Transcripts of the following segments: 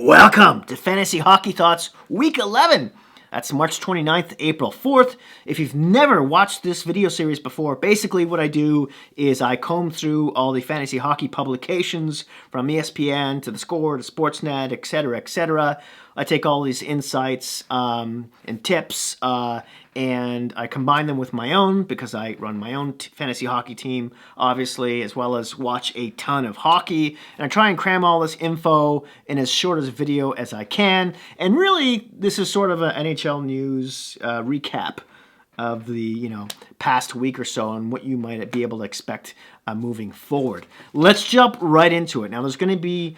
Welcome to Fantasy Hockey Thoughts Week 11. That's March 29th to April 4th. If you've never watched this video series before, basically what I do is I comb through all the fantasy hockey publications from ESPN to The Score to Sportsnet, etc., etc. I take all these insights and tips and I combine them with my own because I run my own fantasy hockey team, obviously, as well as watch a ton of hockey. And I try and cram all this info in as short as a video as I can. And really, this is sort of an NHL news recap of the past week or so and what you might be able to expect moving forward. Let's jump right into it. Now, there's going to be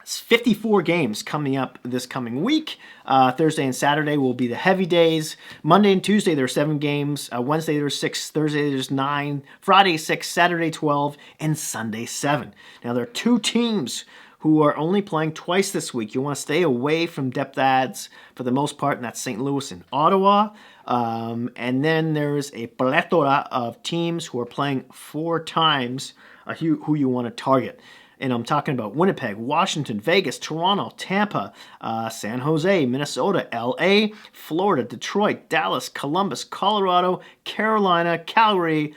54 games coming up this coming week. Thursday and Saturday will be the heavy days. Monday and Tuesday there are 7 games. Wednesday there's 6. Thursday there's 9. Friday 6. Saturday 12. And Sunday 7. Now there are 2 teams who are only playing twice this week. You want to stay away from depth adds for the most part, and that's St. Louis and Ottawa. And then there's a plethora of teams who are playing 4 times who you want to target. And I'm talking about Winnipeg, Washington, Vegas, Toronto, Tampa, San Jose, Minnesota, LA, Florida, Detroit, Dallas, Columbus, Colorado, Carolina, Calgary,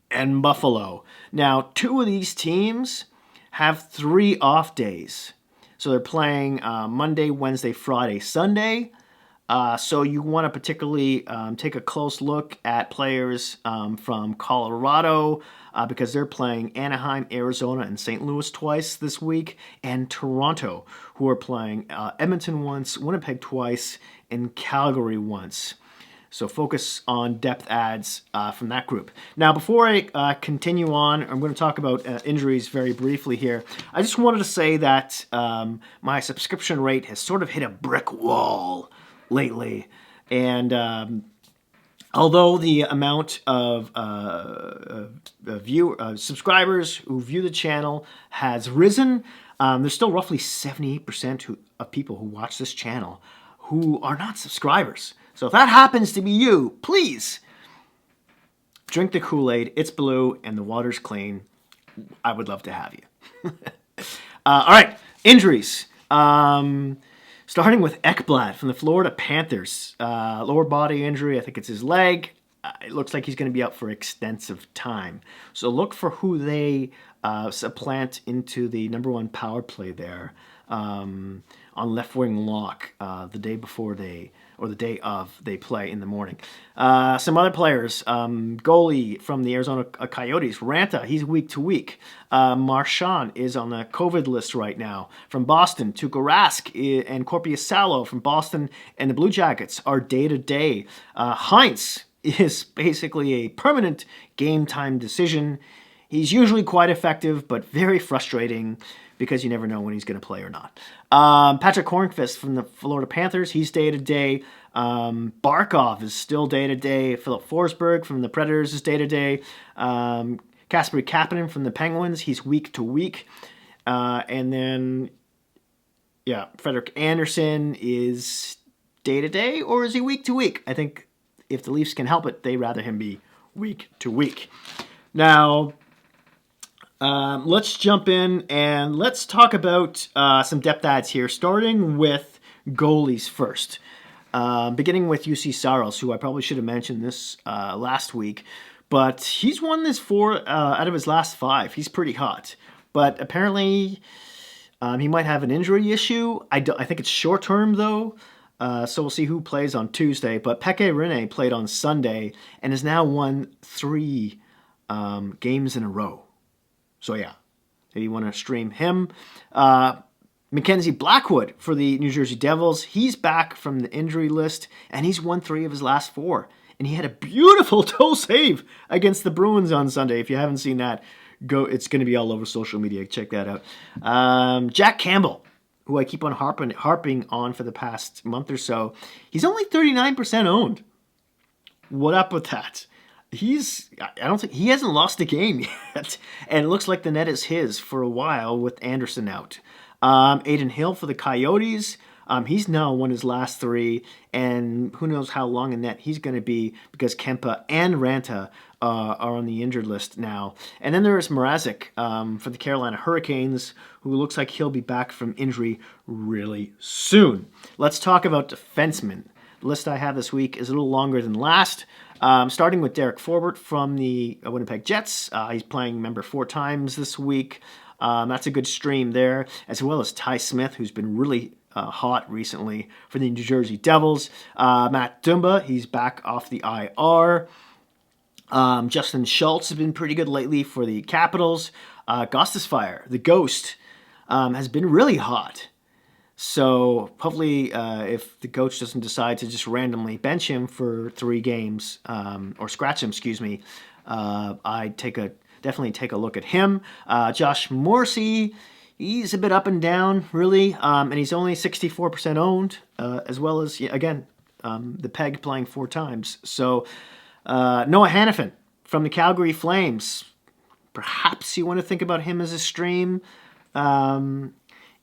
and Buffalo. Now, 2 of these teams have 3 off days. So they're playing Monday, Wednesday, Friday, Sunday. So you want to particularly take a close look at players from Colorado because they're playing Anaheim, Arizona, and St. Louis twice this week, and Toronto, who are playing Edmonton once, Winnipeg twice, and Calgary once. So focus on depth adds from that group. Now, before I continue on, I'm going to talk about injuries very briefly here. I just wanted to say that my subscription rate has sort of hit a brick wall lately, and although the amount of subscribers who view the channel has risen, there's still roughly 78% of people who watch this channel who are not subscribers. So if that happens to be you, please drink the Kool-Aid. It's blue and the water's clean. I would love to have you. All right, injuries. Starting with Ekblad from the Florida Panthers. Lower body injury, I think it's his leg. It looks like he's going to be out for extensive time. So look for who they supplant into the number 1 power play there on left wing lock the day before the day of they play in the morning. Some other players, goalie from the Arizona Coyotes, Ranta, he's week to week. Marchand is on the COVID list right now. From Boston, Tuukka Rask and Korpisalo from Boston and the Blue Jackets are day-to-day. Heinz is basically a permanent game-time decision. He's usually quite effective, but very frustrating because you never know when he's going to play or not. Patrick Hornqvist from the Florida Panthers, he's day-to-day. Barkov is still day-to-day. Philip Forsberg from the Predators is day-to-day. Kasperi Kapanen from the Penguins, he's week-to-week. And then, Frederik Andersen is day-to-day, or is he week-to-week? I think if the Leafs can help it, they'd rather him be week-to-week. Now, let's jump in and let's talk about some depth adds here, starting with goalies first. Beginning with UC Saros, who I probably should have mentioned this last week, but he's won this 4 out of his last 5. He's pretty hot, but apparently he might have an injury issue. I think it's short term though, so we'll see who plays on Tuesday. But Pekka Rinne played on Sunday and has now won 3 games in a row. So yeah, if you want to stream him. Mackenzie Blackwood for the New Jersey Devils. He's back from the injury list, and he's won 3 of his last 4. And he had a beautiful toe save against the Bruins on Sunday. If you haven't seen that, it's going to be all over social media. Check that out. Jack Campbell, who I keep on harping on for the past month or so. He's only 39% owned. What up with that? I don't think he hasn't lost a game yet, and it looks like the net is his for a while with Anderson out. Adin Hill for the Coyotes. He's now won his last 3, and who knows how long in net he's going to be because Kempa and Ranta are on the injured list now. And then there is Mrazek for the Carolina Hurricanes, who looks like he'll be back from injury really soon. Let's talk about defensemen. The list I have this week is a little longer than last. Starting with Derek Forbert from the Winnipeg Jets. He's playing, remember, 4 times this week. That's a good stream there, as well as Ty Smith, who's been really hot recently for the New Jersey Devils. Matt Dumba, he's back off the IR. Justin Schultz has been pretty good lately for the Capitals. Gostisfire, the Ghost, has been really hot. So hopefully if the coach doesn't decide to just randomly bench him for 3 games, or scratch him, I'd definitely take a look at him. Josh Morrissey, he's a bit up and down, really, and he's only 64% owned, as well as, again, the Peg playing 4 times. So Noah Hanafin from the Calgary Flames. Perhaps you want to think about him as a stream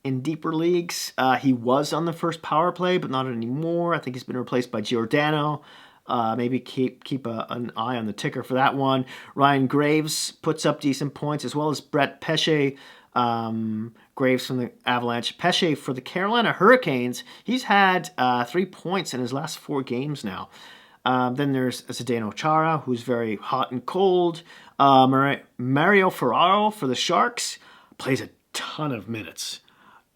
in deeper leagues. He was on the first power play, but not anymore. I think he's been replaced by Giordano. Maybe keep an eye on the ticker for that one. Ryan Graves puts up decent points, as well as Brett Pesce. Graves from the Avalanche. Pesce for the Carolina Hurricanes. He's had 3 points in his last 4 games now. Then there's Zdeno Chara, who's very hot and cold. Mario Ferraro for the Sharks plays a ton of minutes.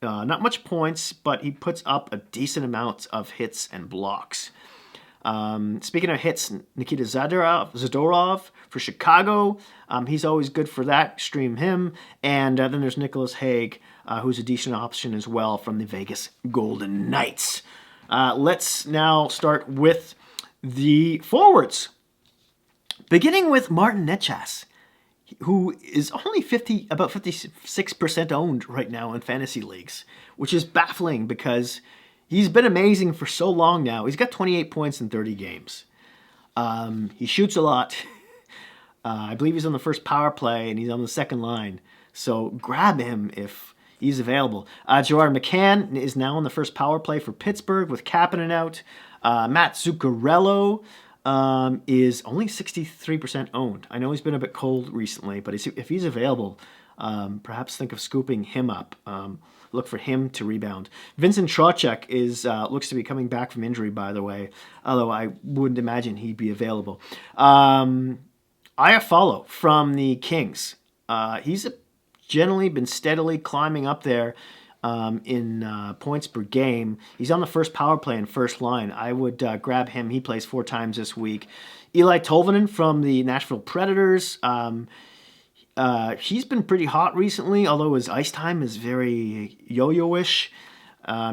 Not much points, but he puts up a decent amount of hits and blocks. Speaking of hits, Nikita Zadorov for Chicago. He's always good for that. Stream him. And then there's Nicholas Hague, who's a decent option as well from the Vegas Golden Knights. Let's now start with the forwards. Beginning with Martin Netchas, who is only about 56% owned right now in fantasy leagues, which is baffling because he's been amazing for so long now. He's got 28 points in 30 games. He shoots a lot. I believe he's on the first power play and he's on the second line. So grab him if he's available. Gerard Mccann is now on the first power play for Pittsburgh with Kapanen out. Matt Zuccarello is only 63% owned. I know he's been a bit cold recently, but if he's available, perhaps think of scooping him up. Look for him to rebound. Vincent Trachek looks to be coming back from injury, by the way, although I wouldn't imagine he'd be available. Iafallo from the Kings. He's generally been steadily climbing up there in points per game. He's on the first power play and first line. I would grab him. He plays 4 times this week. Eli Tolvanen from the Nashville Predators. He's been pretty hot recently, although his ice time is very yo-yo-ish.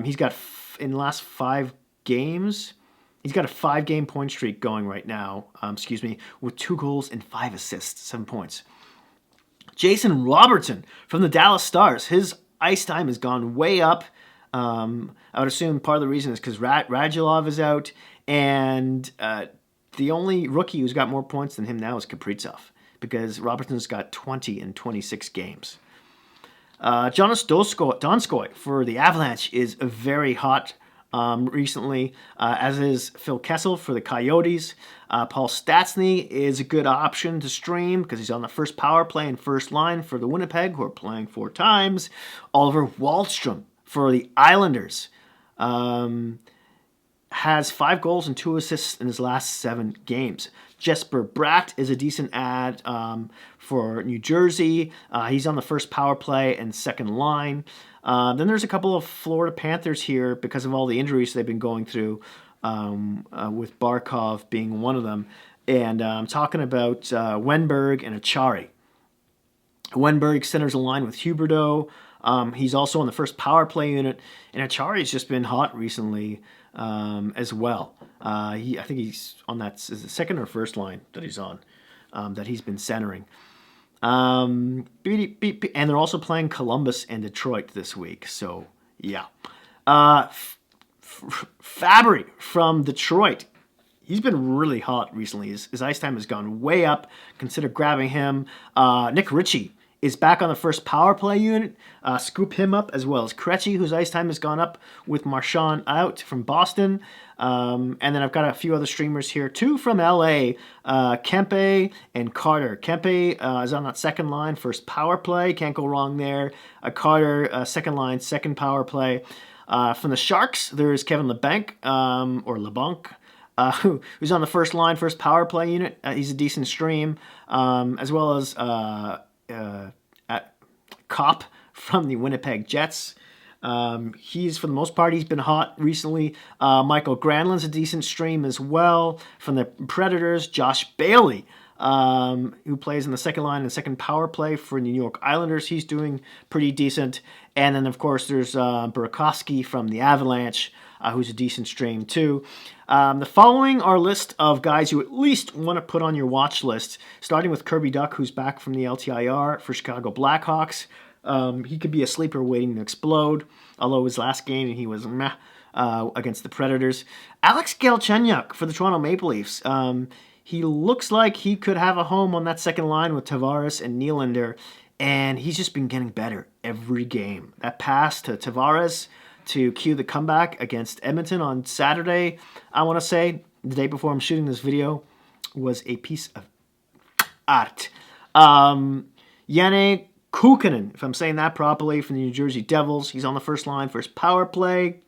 He's got, in the last 5 games, he's got a 5-game point streak going right now, with 2 goals and 5 assists, 7 points. Jason Robertson from the Dallas Stars. His ice time has gone way up. I would assume part of the reason is because Radulov is out, and the only rookie who's got more points than him now is Kaprizov, because Robertson's got 20 in 26 games. Jonas Donskoy for the Avalanche is very hot recently, as is Phil Kessel for the Coyotes. Paul Stastny is a good option to stream because he's on the first power play and first line for the Winnipeg, who are playing 4 times. Oliver Wahlstrom for the Islanders has 5 goals and 2 assists in his last 7 games. Jesper Bratt is a decent ad for New Jersey. He's on the first power play and second line. Then there's a couple of Florida Panthers here because of all the injuries they've been going through, with Barkov being one of them. And I'm talking about Wenberg and Achari. Wenberg centers a line with Huberdeau. He's also on the first power play unit. And Achari's just been hot recently as well. I think he's on that, is the second or first line that he's on, that he's been centering. And they're also playing Columbus and Detroit this week. So, yeah. Fabry from Detroit. He's been really hot recently. His ice time has gone way up. Consider grabbing him. Nick Ritchie is back on the first power play unit. Scoop him up, as well as Krejci, whose ice time has gone up with Marchand out from Boston. And then I've got a few other streamers here, too, from LA. Kempe and Carter. Kempe is on that second line, first power play. Can't go wrong there. Carter, second line, second power play. From the Sharks, there's Kevin Labanc, or Labanc. Who's on the first line, first power play unit. He's a decent stream, as well as Kopp from the Winnipeg Jets. He's, for the most part, he's been hot recently. Michael Granlund's a decent stream as well. From the Predators, Josh Bailey, who plays in the second line and second power play for New York Islanders. He's doing pretty decent. And then, of course, there's Burakovsky from the Avalanche, who's a decent stream too. The following are a list of guys you at least want to put on your watch list, starting with Kirby Duck, who's back from the LTIR for Chicago Blackhawks. He could be a sleeper waiting to explode, although his last game he was meh against the Predators. Alex Galchenyuk for the Toronto Maple Leafs. He looks like he could have a home on that second line with Tavares and Nylander, and he's just been getting better every game. That pass to Tavares to cue the comeback against Edmonton on Saturday, I want to say, the day before I'm shooting this video, was a piece of art. Janae Kukanen, if I'm saying that properly, from the New Jersey Devils. He's on the first line, first power play.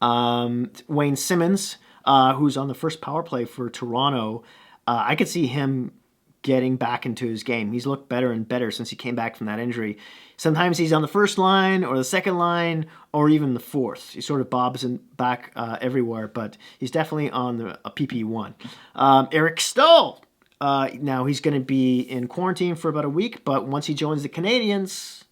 Wayne Simmons, who's on the first power play for Toronto. I could see him getting back into his game. He's looked better and better since he came back from that injury. Sometimes he's on the first line or the second line or even the fourth. He sort of bobs back everywhere, but he's definitely on a PP1. Eric Staal. Now he's going to be in quarantine for about a week, but once he joins the Canadiens,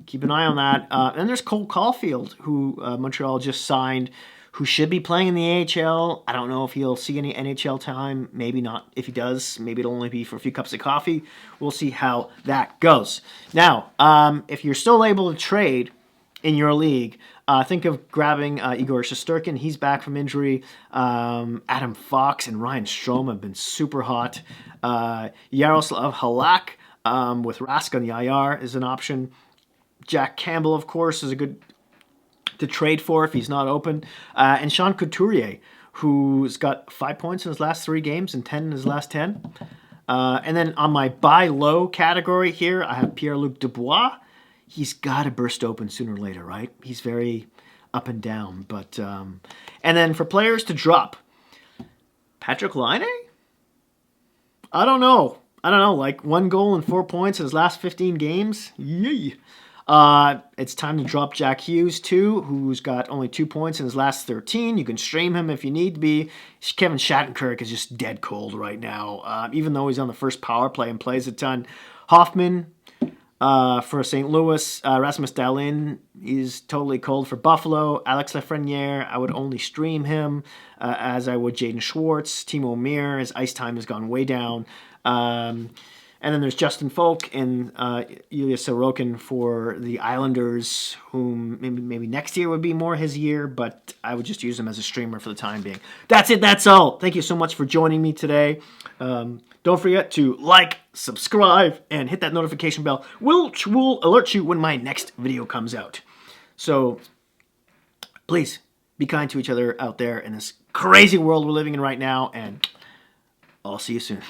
keep an eye on that. And there's Cole Caulfield, who Montreal just signed, who should be playing in the AHL. I don't know if he'll see any NHL time. Maybe not. If he does, maybe it'll only be for a few cups of coffee. We'll see how that goes. Now, if you're still able to trade in your league, think of grabbing Igor Shesterkin. He's back from injury. Adam Fox and Ryan Strome have been super hot. Yaroslav Halak with Rask on the IR is an option. Jack Campbell, of course, is a good to trade for if he's not open. And Sean Couturier, who's got 5 points in his last 3 games and 10 in his last 10. And then on my buy low category here, I have Pierre-Luc Dubois. He's got to burst open sooner or later, right? He's very up and down. But and then for players to drop, Patrick Laine? I don't know. Like 1 goal and 4 points in his last 15 games? Yee. It's time to drop Jack Hughes, too, who's got only 2 points in his last 13. You can stream him if you need to be. Kevin Shattenkirk is just dead cold right now, even though he's on the first power play and plays a ton. Hoffman for St. Louis. Rasmus Dahlin is totally cold for Buffalo. Alex Lafreniere, I would only stream him, as I would Jaden Schwartz. Timo Meyer, his ice time has gone way down. And then there's Justin Folk and Ilya Sorokin for the Islanders, whom maybe next year would be more his year, but I would just use him as a streamer for the time being. That's it. That's all. Thank you so much for joining me today. Don't forget to like, subscribe, and hit that notification bell, which will alert you when my next video comes out. So please be kind to each other out there in this crazy world we're living in right now, and I'll see you soon.